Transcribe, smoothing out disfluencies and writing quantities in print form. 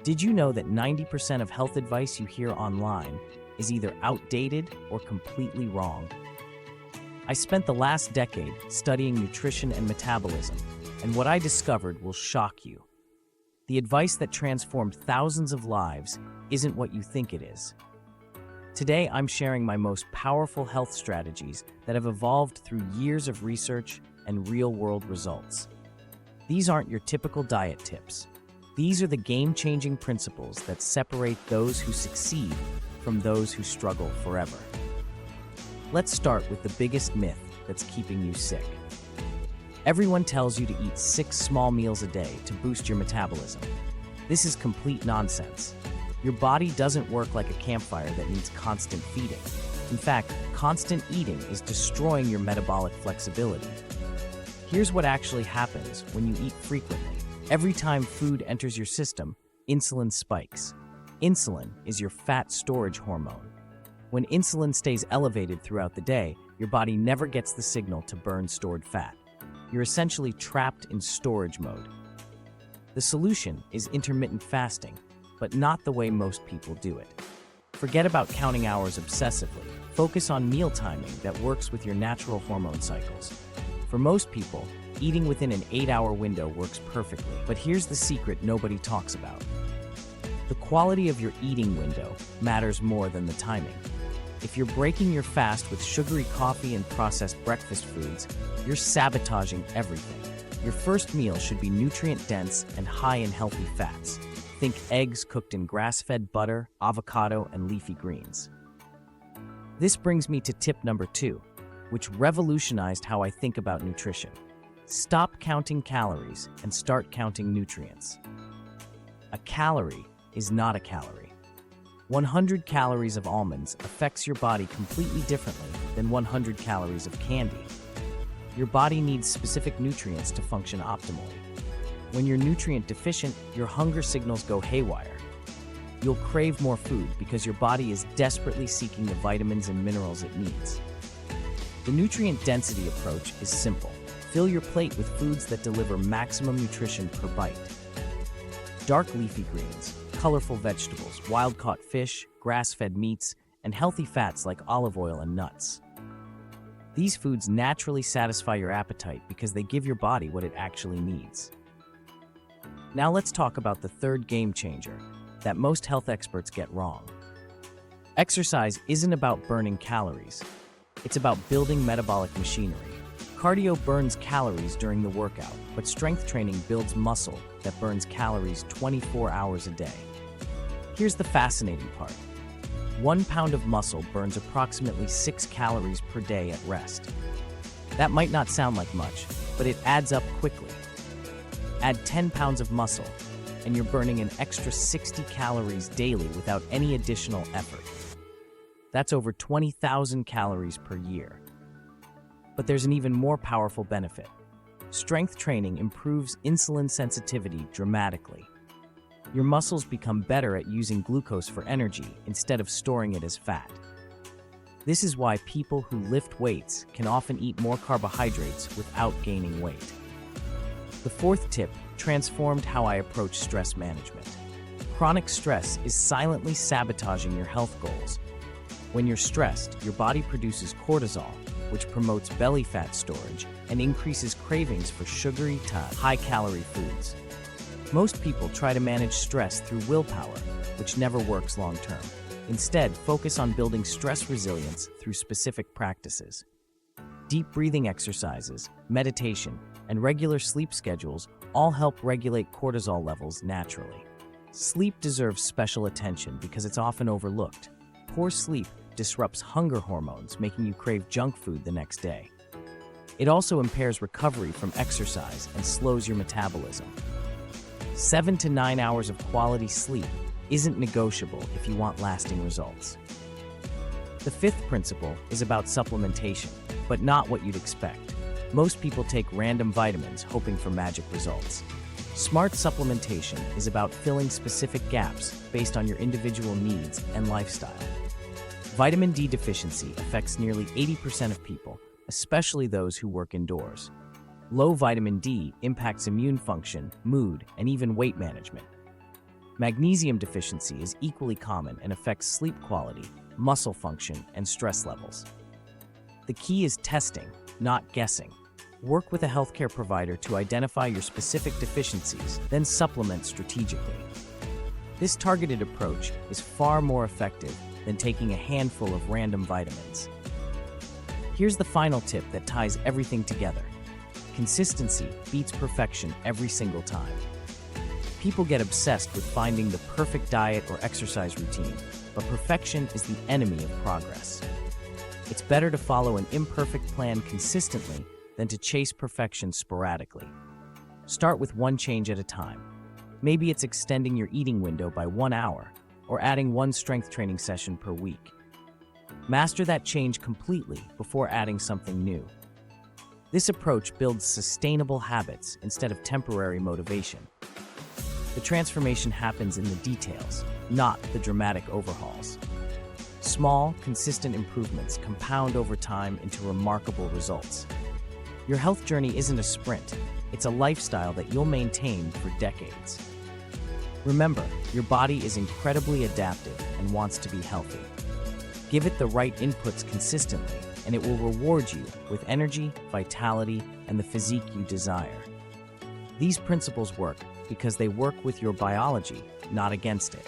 Did you know that 90% of health advice you hear online is either outdated or completely wrong? I spent the last decade studying nutrition and metabolism, and what I discovered will shock you. The advice that transformed thousands of lives isn't what you think it is. Today, I'm sharing my most powerful health strategies that have evolved through years of research and real-world results. These aren't your typical diet tips. These are the game-changing principles that separate those who succeed from those who struggle forever. Let's start with the biggest myth that's keeping you sick. Everyone tells you to eat 6 small meals a day to boost your metabolism. This is complete nonsense. Your body doesn't work like a campfire that needs constant feeding. In fact, constant eating is destroying your metabolic flexibility. Here's what actually happens when you eat frequently. Every time food enters your system, insulin spikes. Insulin is your fat storage hormone. When insulin stays elevated throughout the day, your body never gets the signal to burn stored fat. You're essentially trapped in storage mode. The solution is intermittent fasting, but not the way most people do it. Forget about counting hours obsessively. Focus on meal timing that works with your natural hormone cycles. For most people, eating within an 8-hour window works perfectly, but here's the secret nobody talks about. The quality of your eating window matters more than the timing. If you're breaking your fast with sugary coffee and processed breakfast foods, you're sabotaging everything. Your first meal should be nutrient-dense and high in healthy fats. Think eggs cooked in grass-fed butter, avocado, and leafy greens. This brings me to tip number 2, which revolutionized how I think about nutrition. Stop counting calories and start counting nutrients. A calorie is not a calorie. 100 calories of almonds affects your body completely differently than 100 calories of candy. Your body needs specific nutrients to function optimally. When you're nutrient deficient, your hunger signals go haywire. You'll crave more food because your body is desperately seeking the vitamins and minerals it needs. The nutrient density approach is simple. Fill your plate with foods that deliver maximum nutrition per bite. Dark leafy greens, colorful vegetables, wild-caught fish, grass-fed meats, and healthy fats like olive oil and nuts. These foods naturally satisfy your appetite because they give your body what it actually needs. Now let's talk about the third game changer that most health experts get wrong. Exercise isn't about burning calories. It's about building metabolic machinery. Cardio burns calories during the workout, but strength training builds muscle that burns calories 24 hours a day. Here's the fascinating part. 1 pound of muscle burns approximately 6 calories per day at rest. That might not sound like much, but it adds up quickly. Add 10 pounds of muscle, and you're burning an extra 60 calories daily without any additional effort. That's over 20,000 calories per year. But there's an even more powerful benefit. Strength training improves insulin sensitivity dramatically. Your muscles become better at using glucose for energy instead of storing it as fat. This is why people who lift weights can often eat more carbohydrates without gaining weight. The fourth tip transformed how I approach stress management. Chronic stress is silently sabotaging your health goals. When you're stressed, your body produces cortisol, which promotes belly fat storage and increases cravings for sugary to high-calorie foods. Most people try to manage stress through willpower, which never works long-term. Instead, focus on building stress resilience through specific practices. Deep breathing exercises, meditation, and regular sleep schedules all help regulate cortisol levels naturally. Sleep deserves special attention because it's often overlooked. Poor sleep disrupts hunger hormones, making you crave junk food the next day. It also impairs recovery from exercise and slows your metabolism. 7 to 9 hours of quality sleep isn't negotiable if you want lasting results. The fifth principle is about supplementation, but not what you'd expect. Most people take random vitamins hoping for magic results. Smart supplementation is about filling specific gaps based on your individual needs and lifestyle. Vitamin D deficiency affects nearly 80% of people, especially those who work indoors. Low vitamin D impacts immune function, mood, and even weight management. Magnesium deficiency is equally common and affects sleep quality, muscle function, and stress levels. The key is testing, not guessing. Work with a healthcare provider to identify your specific deficiencies, then supplement strategically. This targeted approach is far more effective than taking a handful of random vitamins. Here's the final tip that ties everything together. Consistency beats perfection every single time. People get obsessed with finding the perfect diet or exercise routine, but perfection is the enemy of progress. It's better to follow an imperfect plan consistently than to chase perfection sporadically. Start with one change at a time. Maybe it's extending your eating window by 1 hour or adding one strength training session per week. Master that change completely before adding something new. This approach builds sustainable habits instead of temporary motivation. The transformation happens in the details, not the dramatic overhauls. Small, consistent improvements compound over time into remarkable results. Your health journey isn't a sprint, it's a lifestyle that you'll maintain for decades. Remember, your body is incredibly adaptive and wants to be healthy. Give it the right inputs consistently, and it will reward you with energy, vitality, and the physique you desire. These principles work because they work with your biology, not against it.